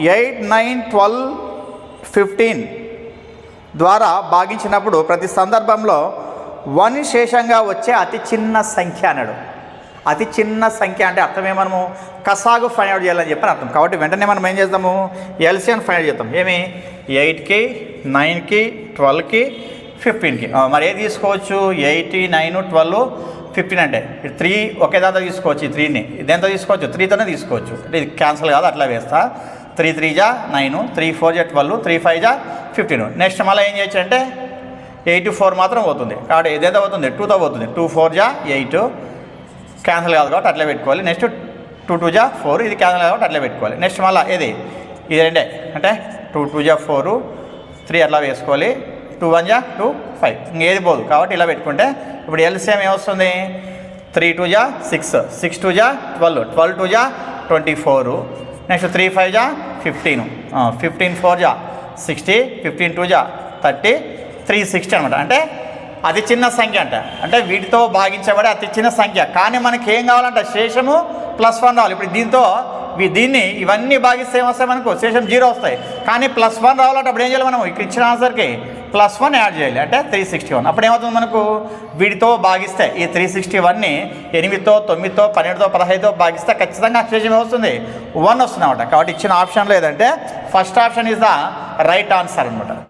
8, 9, 12, 15 ద్వారా భాగించినప్పుడు ప్రతి సందర్భంలో 1 శేషంగా వచ్చే అతి చిన్న సంఖ్య అన్నాడు. అతి చిన్న సంఖ్య అంటే అర్థమే మనము కసాగు ఫైండ్ అవుట్ చేయాలని చెప్పని అర్థం. కాబట్టి వెంటనే మనం ఏం చేద్దాము, ఎల్సిఎం ఫైండ్ అవుట్ చేద్దాం. ఏమి 8కి 9కి 12కి 15కి. మరి ఏది తీసుకోవచ్చు, 8, 9, 12, 15 అంటే 3 ఒకే దాంతో తీసుకోవచ్చు. ఈ 3ని దేంతో తీసుకోవచ్చు, 3తోనే తీసుకోవచ్చు. అంటే ఇది క్యాన్సిల్ కాదు, అట్లా వేస్తా. 3 3 జా 9, 3 4 జా 12, 3 5 జా 15. నెక్స్ట్ మళ్ళీ ఏం చేయొచ్చు అంటే 8 4 మాత్రం పోతుంది. కాబట్టి ఏదైతే పోతుంది 2తో పోతుంది. 2 4 జా 8 క్యాన్సిల్ కాదు కాబట్టి అట్లా పెట్టుకోవాలి. నెక్స్ట్ 2 2 జా 4 ఇది క్యాన్సిల్ కాబట్టి అట్లా పెట్టుకోవాలి. నెక్స్ట్ మళ్ళీ ఇది రెండే అంటే 2 2 జా 4 3 అట్లా వేసుకోవాలి. 2 1 జా 2 5 ఇంకేది పోదు కాబట్టి ఇలా పెట్టుకుంటే ఇప్పుడు ఎల్సిఎం ఏమొస్తుంది, 3 2 జా 6, 6 2 జా 12, 12 2 జా 24, నెక్స్ట్ 3 5 జా 15, 15 4 జా 60, 15 2 జా 30, 360 అనమాట. అంటే అతి చిన్న సంఖ్య అంటే వీటితో భాగించబడే అతి చిన్న సంఖ్య. కానీ మనకి ఏం కావాలంటే శేషము +1 రావాలి. ఇప్పుడు దీన్ని ఇవన్నీ భాగిస్తే ఏమొస్తాయి, మనకు శేషం 0 వస్తాయి. కానీ +1 రావాలంటే అప్పుడు ఏం చేయాలి, మనం ఇక్కడ ఇచ్చిన ఆన్సర్కి +1 యాడ్ చేయాలి అంటే 361. అప్పుడు ఏమవుతుంది మనకు, వీటితో భాగిస్తే ఈ 361ని 8తో 9తో 12తో 15తో భాగిస్తే ఖచ్చితంగా శేషం వస్తుంది 1 వస్తుంది అనమాట. కాబట్టి ఇచ్చిన ఆప్షన్లో ఏదంటే first option is the right answer అనమాట.